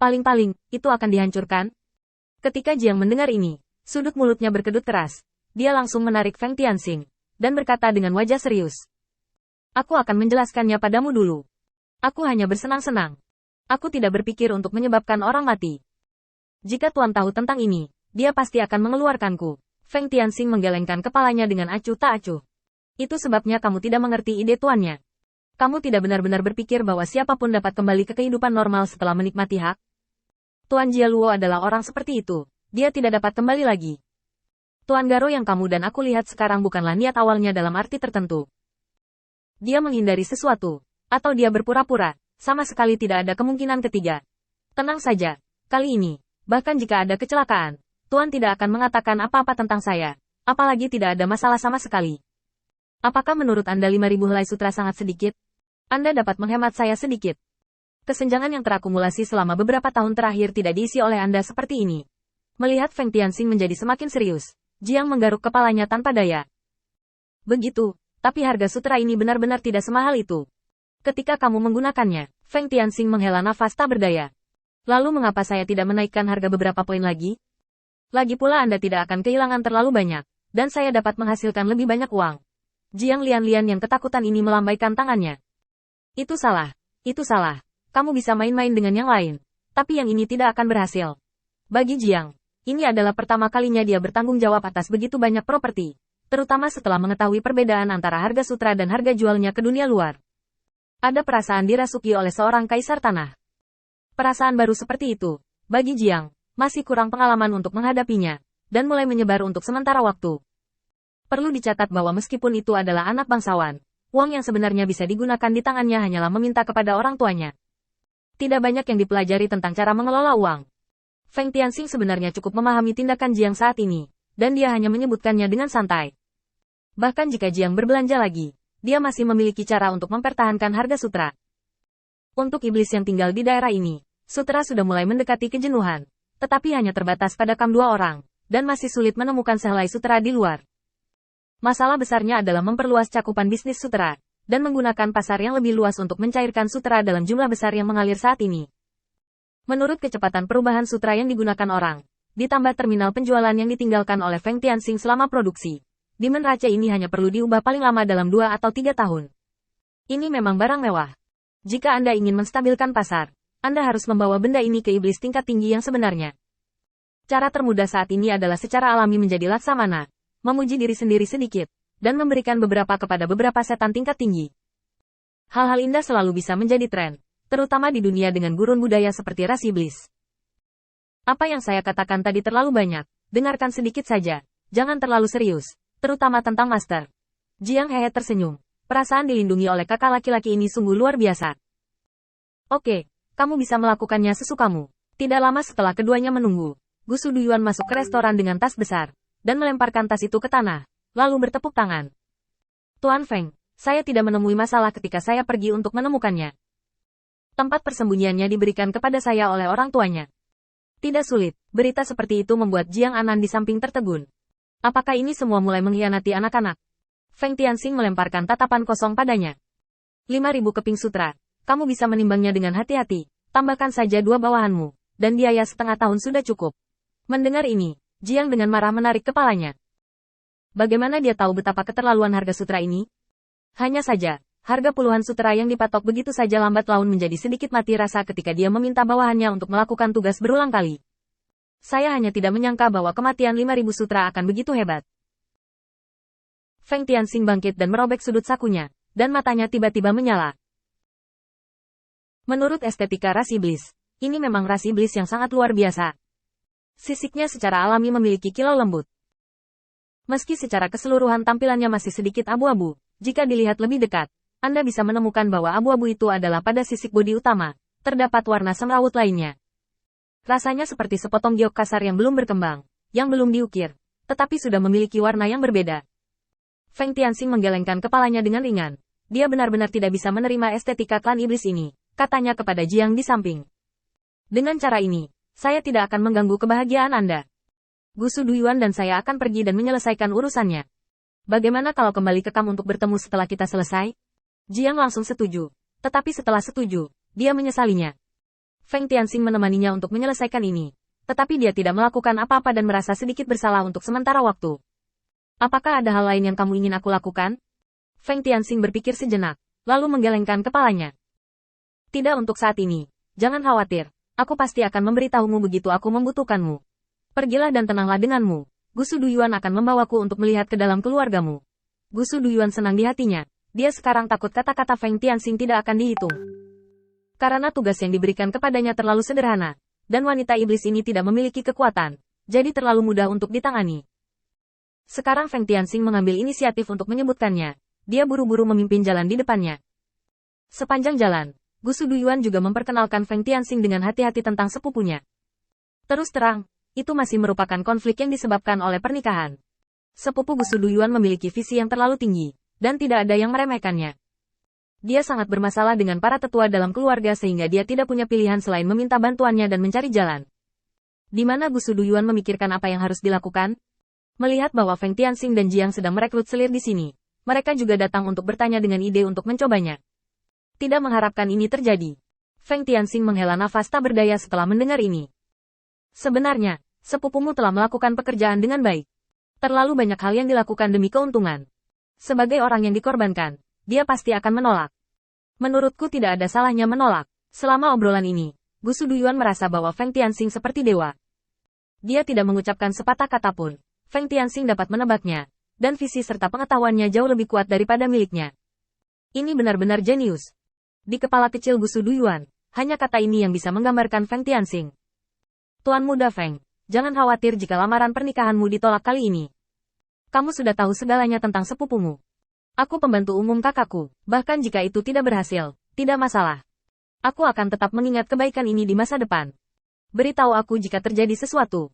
Paling-paling, itu akan dihancurkan. Ketika Jiang mendengar ini, sudut mulutnya berkedut keras. Dia langsung menarik Feng Tianxing, dan berkata dengan wajah serius. Aku akan menjelaskannya padamu dulu. Aku hanya bersenang-senang. Aku tidak berpikir untuk menyebabkan orang mati. Jika Tuan tahu tentang ini, dia pasti akan mengeluarkanku. Feng Tianxing menggelengkan kepalanya dengan acuh tak acuh. Itu sebabnya kamu tidak mengerti ide tuannya. Kamu tidak benar-benar berpikir bahwa siapapun dapat kembali ke kehidupan normal setelah menikmati hak. Tuan Jialuo adalah orang seperti itu. Dia tidak dapat kembali lagi. Tuan Garo yang kamu dan aku lihat sekarang bukanlah niat awalnya dalam arti tertentu. Dia menghindari sesuatu. Atau dia berpura-pura. Sama sekali tidak ada kemungkinan ketiga. Tenang saja. Kali ini, bahkan jika ada kecelakaan, Tuan tidak akan mengatakan apa-apa tentang saya. Apalagi tidak ada masalah sama sekali. Apakah menurut Anda 5.000 helai sutra sangat sedikit? Anda dapat menghemat saya sedikit. Kesenjangan yang terakumulasi selama beberapa tahun terakhir tidak diisi oleh Anda seperti ini. Melihat Feng Tianxing menjadi semakin serius, Jiang menggaruk kepalanya tanpa daya. Begitu, tapi harga sutra ini benar-benar tidak semahal itu. Ketika kamu menggunakannya, Feng Tianxing menghela nafas tak berdaya. Lalu mengapa saya tidak menaikkan harga beberapa poin lagi? Lagi pula Anda tidak akan kehilangan terlalu banyak, dan saya dapat menghasilkan lebih banyak uang. Jiang Lian-Lian yang ketakutan ini melambaikan tangannya. Itu salah. Kamu bisa main-main dengan yang lain. Tapi yang ini tidak akan berhasil. Bagi Jiang, ini adalah pertama kalinya dia bertanggung jawab atas begitu banyak properti. Terutama setelah mengetahui perbedaan antara harga sutra dan harga jualnya ke dunia luar. Ada perasaan dirasuki oleh seorang kaisar tanah. Perasaan baru seperti itu, bagi Jiang, masih kurang pengalaman untuk menghadapinya, dan mulai menyebar untuk sementara waktu. Perlu dicatat bahwa meskipun itu adalah anak bangsawan, uang yang sebenarnya bisa digunakan di tangannya hanyalah meminta kepada orang tuanya. Tidak banyak yang dipelajari tentang cara mengelola uang. Feng Tianxing sebenarnya cukup memahami tindakan Jiang saat ini, dan dia hanya menyebutkannya dengan santai. Bahkan jika Jiang berbelanja lagi, dia masih memiliki cara untuk mempertahankan harga sutra. Untuk iblis yang tinggal di daerah ini, sutra sudah mulai mendekati kejenuhan, tetapi hanya terbatas pada kam 2 orang, dan masih sulit menemukan sehelai sutra di luar. Masalah besarnya adalah memperluas cakupan bisnis sutra, dan menggunakan pasar yang lebih luas untuk mencairkan sutra dalam jumlah besar yang mengalir saat ini. Menurut kecepatan perubahan sutra yang digunakan orang, ditambah terminal penjualan yang ditinggalkan oleh Feng Tianxing selama produksi, Demon Raja ini hanya perlu diubah paling lama dalam 2 atau 3 tahun. Ini memang barang mewah. Jika Anda ingin menstabilkan pasar, Anda harus membawa benda ini ke iblis tingkat tinggi yang sebenarnya. Cara termudah saat ini adalah secara alami menjadi laksamana, memuji diri sendiri sedikit, dan memberikan beberapa kepada beberapa setan tingkat tinggi. Hal-hal indah selalu bisa menjadi tren, terutama di dunia dengan gurun budaya seperti ras iblis. Apa yang saya katakan tadi terlalu banyak, dengarkan sedikit saja, jangan terlalu serius, terutama tentang master. Jiang Hehe tersenyum, perasaan dilindungi oleh kakak laki-laki ini sungguh luar biasa. Oke, kamu bisa melakukannya sesukamu. Tidak lama setelah keduanya menunggu, Gu Suduyuan masuk ke restoran dengan tas besar, dan melemparkan tas itu ke tanah, lalu bertepuk tangan. Tuan Feng, saya tidak menemui masalah ketika saya pergi untuk menemukannya. Tempat persembunyiannya diberikan kepada saya oleh orang tuanya. Tidak sulit, berita seperti itu membuat Jiang Anan di samping tertegun. Apakah ini semua mulai mengkhianati anak-anak? Feng Tianxing melemparkan tatapan kosong padanya. 5.000 keping sutra, kamu bisa menimbangnya dengan hati-hati, tambahkan saja 2 bawahanmu, dan biaya setengah tahun sudah cukup. Mendengar ini, Jiang dengan marah menarik kepalanya. Bagaimana dia tahu betapa keterlaluan harga sutra ini? Hanya saja, harga puluhan sutra yang dipatok begitu saja lambat laun menjadi sedikit mati rasa ketika dia meminta bawahannya untuk melakukan tugas berulang kali. Saya hanya tidak menyangka bahwa kematian 5.000 sutra akan begitu hebat. Feng Tianxing bangkit dan merobek sudut sakunya, dan matanya tiba-tiba menyala. Menurut estetika ras iblis, ini memang ras iblis yang sangat luar biasa. Sisiknya secara alami memiliki kilau lembut. Meski secara keseluruhan tampilannya masih sedikit abu-abu, jika dilihat lebih dekat, Anda bisa menemukan bahwa abu-abu itu adalah pada sisik bodi utama, terdapat warna semrawut lainnya. Rasanya seperti sepotong giok kasar yang belum berkembang, yang belum diukir, tetapi sudah memiliki warna yang berbeda. Feng Tianxing menggelengkan kepalanya dengan ringan. Dia benar-benar tidak bisa menerima estetika klan iblis ini, katanya kepada Jiang di samping. Dengan cara ini, saya tidak akan mengganggu kebahagiaan Anda. Gu Suduyuan dan saya akan pergi dan menyelesaikan urusannya. Bagaimana kalau kembali ke kam untuk bertemu setelah kita selesai? Jiang langsung setuju. Tetapi setelah setuju, dia menyesalinya. Feng Tianxing menemaninya untuk menyelesaikan ini. Tetapi dia tidak melakukan apa-apa dan merasa sedikit bersalah untuk sementara waktu. Apakah ada hal lain yang kamu ingin aku lakukan? Feng Tianxing berpikir sejenak, lalu menggelengkan kepalanya. Tidak untuk saat ini. Jangan khawatir. Aku pasti akan memberitahumu begitu aku membutuhkanmu. Pergilah dan tenanglah denganmu. Gusu Duyuan akan membawaku untuk melihat ke dalam keluargamu. Gusu Duyuan senang di hatinya. Dia sekarang takut kata-kata Feng Tianxing tidak akan dihitung. Karena tugas yang diberikan kepadanya terlalu sederhana. Dan wanita iblis ini tidak memiliki kekuatan. Jadi terlalu mudah untuk ditangani. Sekarang Feng Tianxing mengambil inisiatif untuk menyebutkannya. Dia buru-buru memimpin jalan di depannya. Sepanjang jalan, Gusu Duyuan juga memperkenalkan Feng Tianxing dengan hati-hati tentang sepupunya. Terus terang, itu masih merupakan konflik yang disebabkan oleh pernikahan. Sepupu Gusu Duyuan memiliki visi yang terlalu tinggi, dan tidak ada yang meremehkannya. Dia sangat bermasalah dengan para tetua dalam keluarga sehingga dia tidak punya pilihan selain meminta bantuannya dan mencari jalan. Di mana Gusu Duyuan memikirkan apa yang harus dilakukan? Melihat bahwa Feng Tianxing dan Jiang sedang merekrut selir di sini, mereka juga datang untuk bertanya dengan ide untuk mencobanya. Tidak mengharapkan ini terjadi. Feng Tianxing menghela nafas tak berdaya setelah mendengar ini. Sebenarnya, sepupumu telah melakukan pekerjaan dengan baik. Terlalu banyak hal yang dilakukan demi keuntungan. Sebagai orang yang dikorbankan, dia pasti akan menolak. Menurutku tidak ada salahnya menolak. Selama obrolan ini, Gusu Duyuan merasa bahwa Feng Tianxing seperti dewa. Dia tidak mengucapkan sepatah kata pun. Feng Tianxing dapat menebaknya, dan visi serta pengetahuannya jauh lebih kuat daripada miliknya. Ini benar-benar jenius. Di kepala kecil Gusu Duyuan, hanya kata ini yang bisa menggambarkan Feng Tianxing. Tuan Muda Feng, jangan khawatir jika lamaran pernikahanmu ditolak kali ini. Kamu sudah tahu segalanya tentang sepupumu. Aku pembantu umum kakakku, bahkan jika itu tidak berhasil, tidak masalah. Aku akan tetap mengingat kebaikan ini di masa depan. Beritahu aku jika terjadi sesuatu.